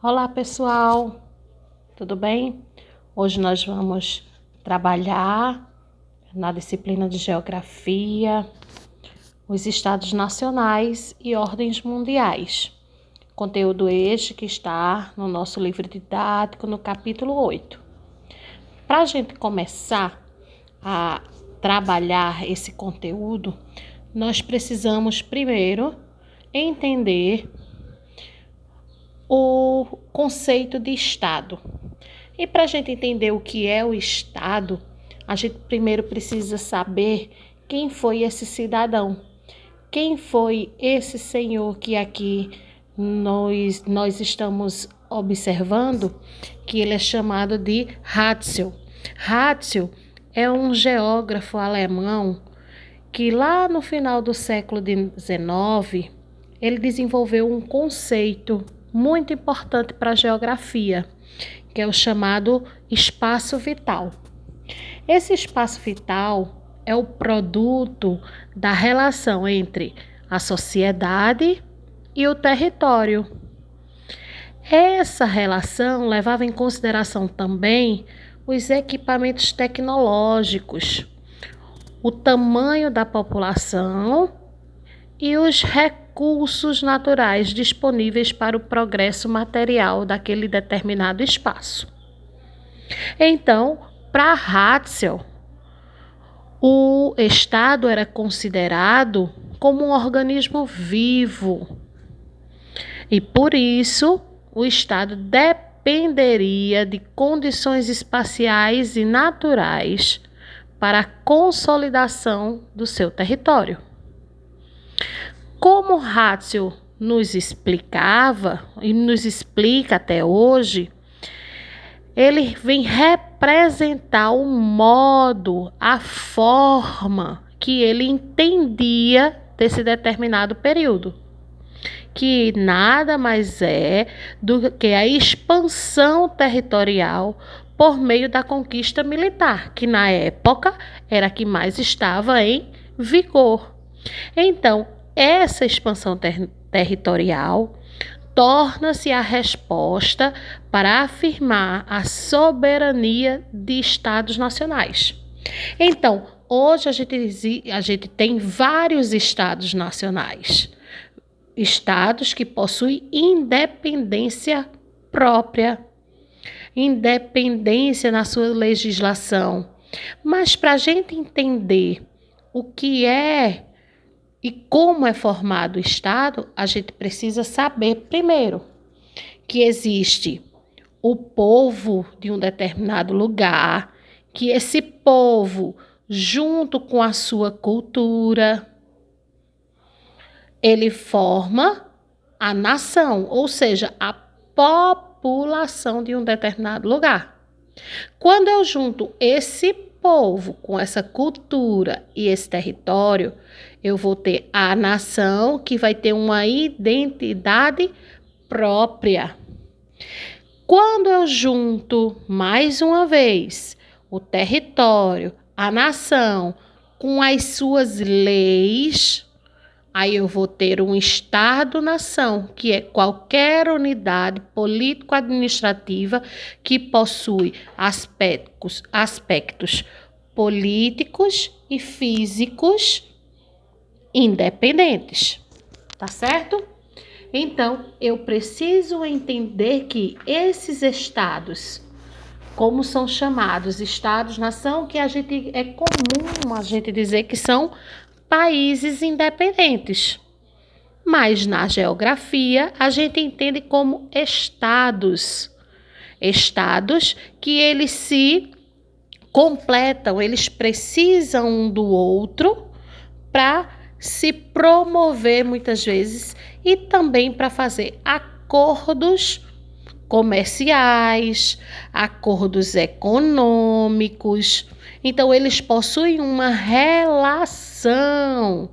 Olá pessoal, tudo bem? Hoje nós vamos trabalhar na disciplina de Geografia, os estados nacionais e ordens mundiais. Conteúdo este que está no nosso livro didático no capítulo 8. Para a gente começar a trabalhar esse conteúdo, nós precisamos primeiro entender o conceito de Estado. E para a gente entender o que é o Estado, a gente primeiro precisa saber quem foi esse cidadão, quem foi esse senhor que aqui nós estamos observando, que ele é chamado de Ratzel. Ratzel é um geógrafo alemão que lá no final do século XIX, ele desenvolveu um conceito muito importante para a geografia, que é o chamado espaço vital. Esse espaço vital é o produto da relação entre a sociedade e o território. Essa relação levava em consideração também os equipamentos tecnológicos, o tamanho da população e os recursos naturais disponíveis para o progresso material daquele determinado espaço. Então, para Ratzel, o Estado era considerado como um organismo vivo e, por isso, o Estado dependeria de condições espaciais e naturais para a consolidação do seu território. Como Ratzel nos explicava e nos explica até hoje, ele vem representar o modo, a forma que ele entendia desse determinado período, que nada mais é do que a expansão territorial por meio da conquista militar, que na época era a que mais estava em vigor. Então, essa expansão territorial torna-se a resposta para afirmar a soberania de estados nacionais. Então, hoje a gente tem vários estados nacionais, estados que possuem independência própria, independência na sua legislação. Mas para a gente entender o que é e como é formado o Estado, a gente precisa saber, primeiro, que existe o povo de um determinado lugar, que esse povo, junto com a sua cultura, ele forma a nação, ou seja, a população de um determinado lugar. Quando eu junto esse povo com essa cultura e esse território, eu vou ter a nação que vai ter uma identidade própria. Quando eu junto, mais uma vez, o território, a nação, com as suas leis, aí eu vou ter um Estado-nação, que é qualquer unidade político-administrativa que possui aspectos políticos e físicos independentes, tá certo? Então, eu preciso entender que esses estados, como são chamados, estados-nação, que é comum a gente dizer que são países independentes. Mas na geografia, a gente entende como estados. Estados que eles se completam, eles precisam um do outro para se promover muitas vezes e também para fazer acordos comerciais, acordos econômicos. Então, eles possuem uma relação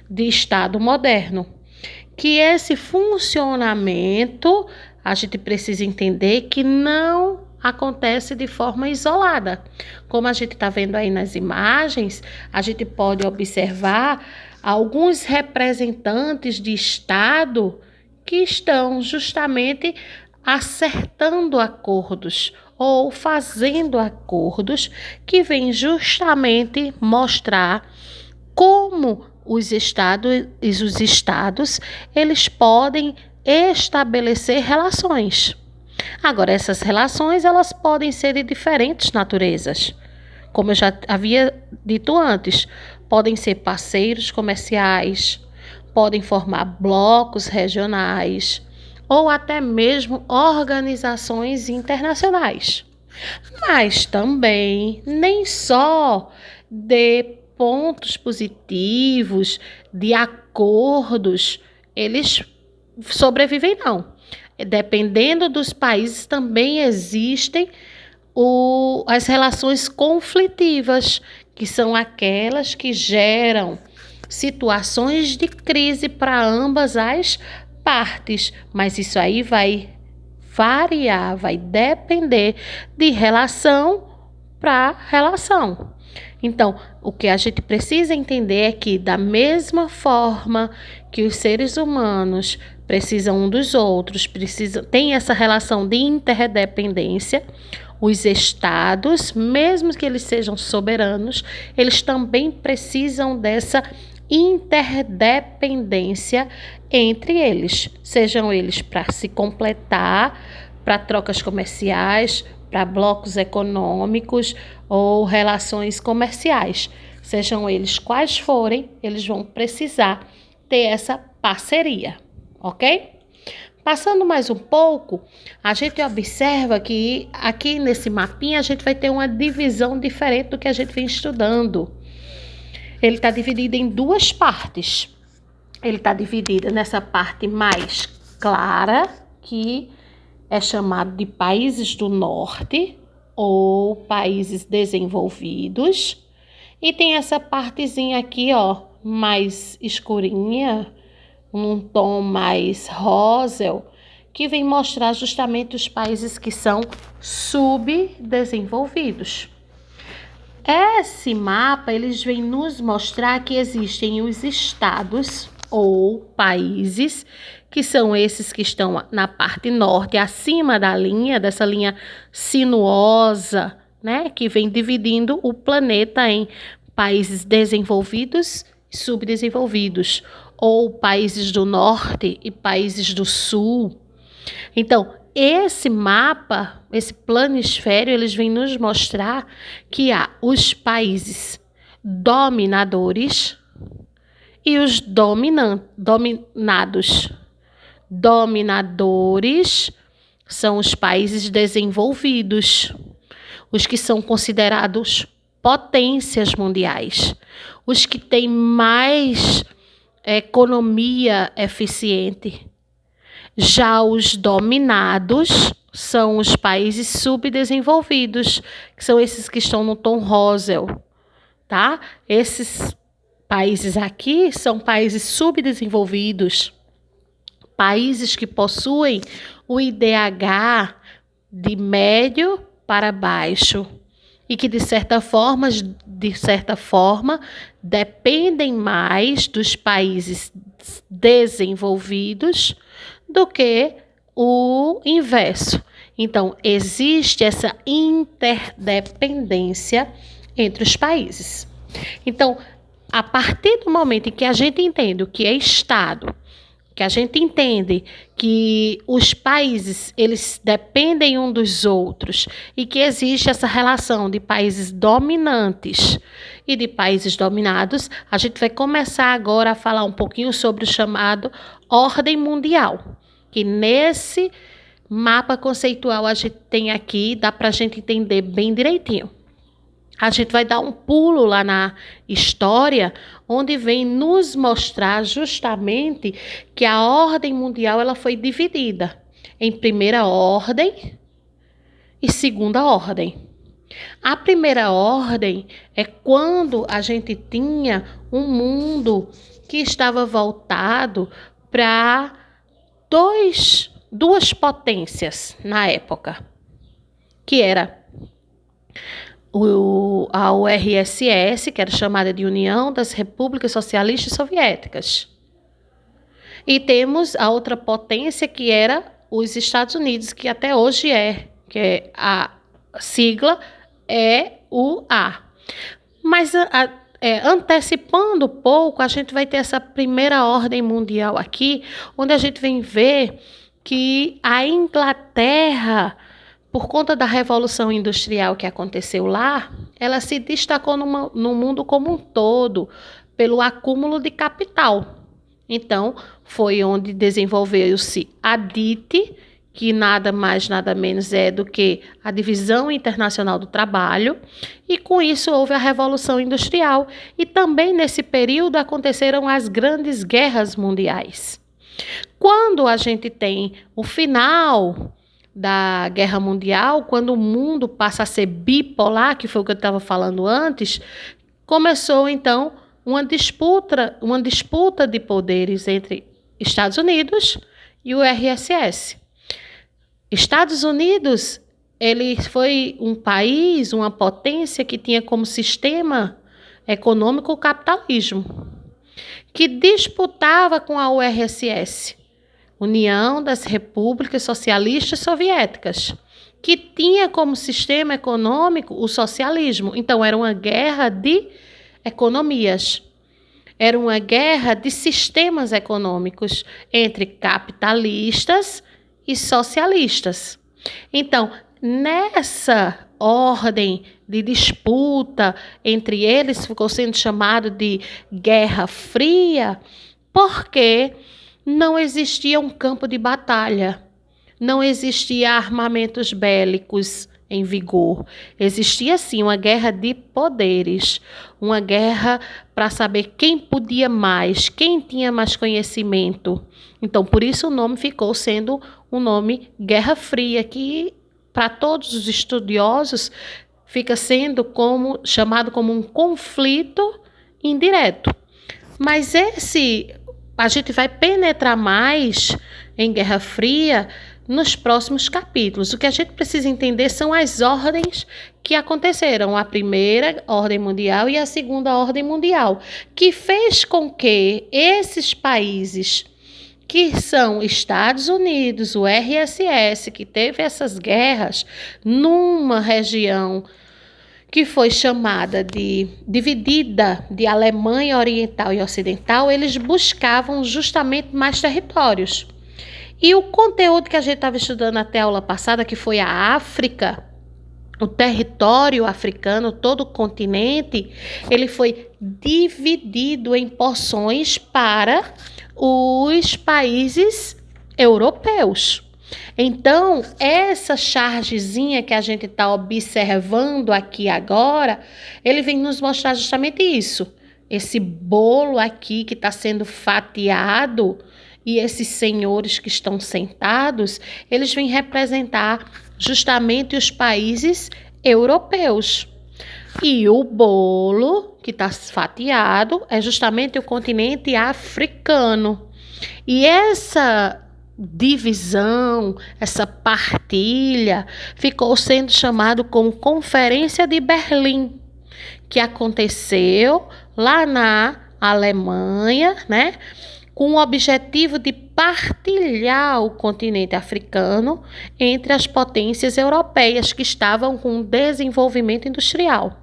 de Estado moderno, que esse funcionamento, a gente precisa entender que não acontece de forma isolada. Como a gente está vendo aí nas imagens, a gente pode observar alguns representantes de Estado que estão justamente acertando acordos ou fazendo acordos que vêm justamente mostrar como os estados eles podem estabelecer relações. Agora, essas relações elas podem ser de diferentes naturezas. Como eu já havia dito antes, podem ser parceiros comerciais, podem formar blocos regionais ou até mesmo organizações internacionais. Mas também nem só de pontos positivos, de acordos, eles sobrevivem, não. Dependendo dos países, também existem as relações conflitivas, que são aquelas que geram situações de crise para ambas as partes. Mas isso aí vai variar, vai depender de relação para relação. Então, o que a gente precisa entender é que, da mesma forma que os seres humanos precisam um dos outros, tem essa relação de interdependência, os estados, mesmo que eles sejam soberanos, eles também precisam dessa interdependência entre eles, sejam eles para se completar, para trocas comerciais, para blocos econômicos ou relações comerciais. Sejam eles quais forem, eles vão precisar ter essa parceria, ok? Passando mais um pouco, a gente observa que aqui nesse mapinha a gente vai ter uma divisão diferente do que a gente vem estudando. Ele está dividido em duas partes. Ele está dividido nessa parte mais clara, que é chamado de países do norte ou países desenvolvidos. E tem essa partezinha aqui, ó, mais escurinha, um tom mais rosa, que vem mostrar justamente os países que são subdesenvolvidos. Esse mapa, eles vêm nos mostrar que existem os estados ou países, que são esses que estão na parte norte, acima da linha, dessa linha sinuosa, né, que vem dividindo o planeta em países desenvolvidos e subdesenvolvidos, ou países do norte e países do sul. Então, esse mapa, esse planisfério, eles vêm nos mostrar que há os países dominadores e os dominados. Dominadores são os países desenvolvidos, os que são considerados potências mundiais, os que têm mais economia eficiente. Já os dominados são os países subdesenvolvidos, que são esses que estão no tom rosa, tá? Esses países aqui são países subdesenvolvidos, países que possuem o IDH de médio para baixo e que de certa forma dependem mais dos países desenvolvidos do que o inverso. Então, existe essa interdependência entre os países. Então, a partir do momento em que a gente entende o que é Estado, que a gente entende que os países eles dependem um dos outros e que existe essa relação de países dominantes e de países dominados, a gente vai começar agora a falar um pouquinho sobre o chamado ordem mundial, que nesse mapa conceitual a gente tem aqui, dá para a gente entender bem direitinho. A gente vai dar um pulo lá na história, onde vem nos mostrar justamente que a ordem mundial ela foi dividida em primeira ordem e segunda ordem. A primeira ordem é quando a gente tinha um mundo que estava voltado para duas potências na época, que era a URSS, que era chamada de União das Repúblicas Socialistas Soviéticas. E temos a outra potência, que era os Estados Unidos, que até hoje que é a sigla EUA. Mas antecipando um pouco, a gente vai ter essa primeira ordem mundial aqui, onde a gente vem ver que a Inglaterra, por conta da Revolução Industrial que aconteceu lá, ela se destacou no mundo como um todo, pelo acúmulo de capital. Então, foi onde desenvolveu-se a DIT, que nada mais, nada menos é do que a Divisão Internacional do Trabalho, e com isso houve a Revolução Industrial, e também nesse período aconteceram as grandes guerras mundiais. Quando a gente tem o final da Guerra Mundial, quando o mundo passa a ser bipolar, que foi o que eu estava falando antes, começou então uma disputa de poderes entre Estados Unidos e o RSS. Estados Unidos, ele foi um país, uma potência que tinha como sistema econômico o capitalismo, que disputava com a URSS, União das Repúblicas Socialistas Soviéticas, que tinha como sistema econômico o socialismo. Então, era uma guerra de economias. Era uma guerra de sistemas econômicos entre capitalistas e socialistas. Então, nessa ordem de disputa entre eles, ficou sendo chamado de Guerra Fria, porque não existia um campo de batalha, não existia armamentos bélicos em vigor. Existia, sim, uma guerra de poderes, uma guerra para saber quem podia mais, quem tinha mais conhecimento. Então, por isso o nome ficou sendo um nome Guerra Fria, que para todos os estudiosos fica sendo chamado como um conflito indireto. Mas a gente vai penetrar mais em Guerra Fria nos próximos capítulos. O que a gente precisa entender são as ordens que aconteceram, a primeira ordem mundial e a segunda ordem mundial, que fez com que esses países, que são Estados Unidos, o RSS, que teve essas guerras numa região que foi chamada dividida de Alemanha Oriental e Ocidental, eles buscavam justamente mais territórios. E o conteúdo que a gente estava estudando até a aula passada, que foi a África, o território africano, todo o continente, ele foi dividido em porções para os países europeus. Então, essa chargezinha que a gente está observando aqui agora, ele vem nos mostrar justamente isso. Esse bolo aqui que está sendo fatiado e esses senhores que estão sentados, eles vêm representar justamente os países europeus. E o bolo que está fatiado é justamente o continente africano. E essa divisão, essa partilha, ficou sendo chamado como Conferência de Berlim, que aconteceu lá na Alemanha, né? Com o objetivo de partilhar o continente africano entre as potências europeias que estavam com desenvolvimento industrial.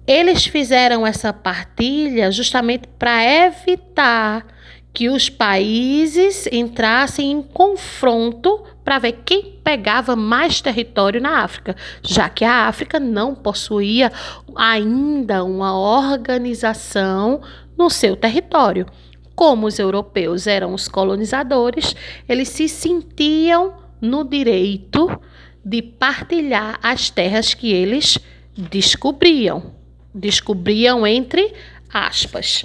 Eles fizeram essa partilha justamente para evitar que os países entrassem em confronto para ver quem pegava mais território na África, já que a África não possuía ainda uma organização no seu território. Como os europeus eram os colonizadores, eles se sentiam no direito de partilhar as terras que eles descobriam entre aspas,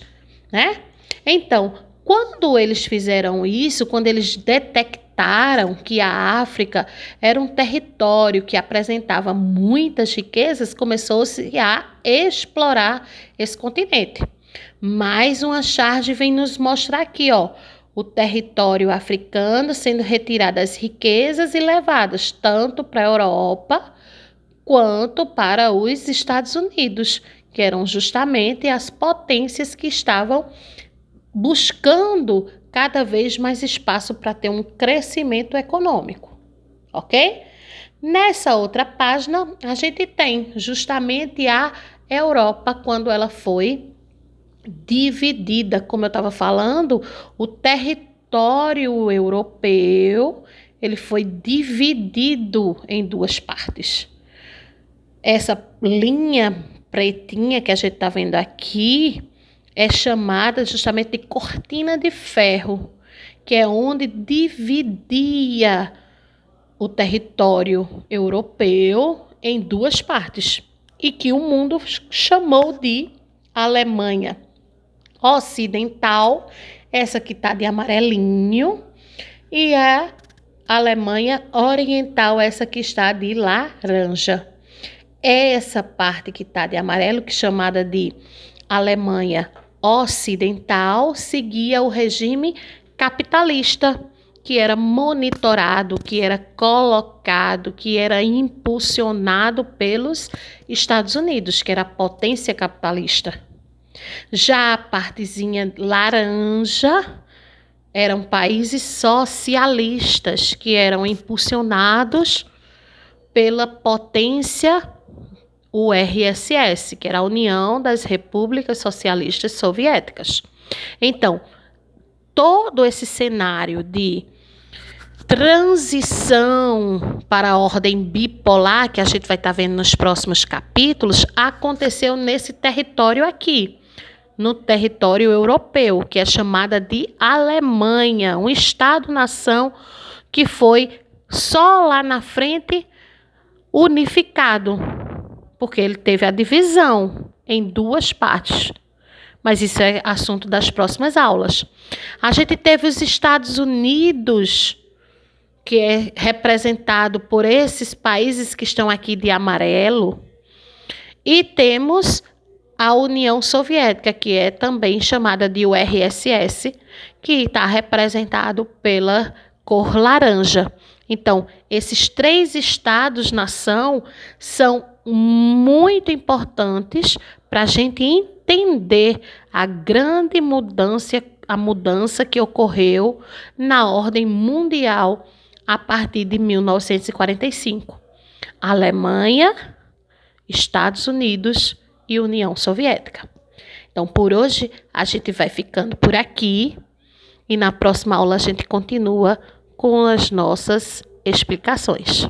né? Então, quando eles fizeram isso, quando eles detectaram que a África era um território que apresentava muitas riquezas, começou-se a explorar esse continente. Mais uma charge vem nos mostrar aqui, ó, o território africano sendo retirado as riquezas e levadas tanto para a Europa quanto para os Estados Unidos, que eram justamente as potências que estavam buscando cada vez mais espaço para ter um crescimento econômico, ok? Nessa outra página, a gente tem justamente a Europa, quando ela foi dividida, como eu estava falando, o território europeu, ele foi dividido em duas partes. Essa linha pretinha que a gente está vendo aqui é chamada justamente de cortina de ferro, que é onde dividia o território europeu em duas partes e que o mundo chamou de Alemanha Ocidental, essa que está de amarelinho, e a Alemanha Oriental, essa que está de laranja. Essa parte que está de amarelo, que é chamada de Alemanha Ocidental, seguia o regime capitalista, que era monitorado, que era colocado, que era impulsionado pelos Estados Unidos, que era a potência capitalista. Já a partezinha laranja eram países socialistas, que eram impulsionados pela potência URSS, que era a União das Repúblicas Socialistas Soviéticas. Então, todo esse cenário de transição para a ordem bipolar, que a gente vai estar vendo nos próximos capítulos, aconteceu nesse território aqui, no território europeu, que é chamada de Alemanha, um Estado-nação que foi só lá na frente unificado, porque ele teve a divisão em duas partes. Mas isso é assunto das próximas aulas. A gente teve os Estados Unidos, que é representado por esses países que estão aqui de amarelo, e temos a União Soviética, que é também chamada de URSS, que está representado pela cor laranja. Então, esses três estados-nação são muito importantes para a gente entender a grande mudança, a mudança que ocorreu na ordem mundial a partir de 1945. Alemanha, Estados Unidos e União Soviética. Então, por hoje, a gente vai ficando por aqui e na próxima aula a gente continua com as nossas explicações.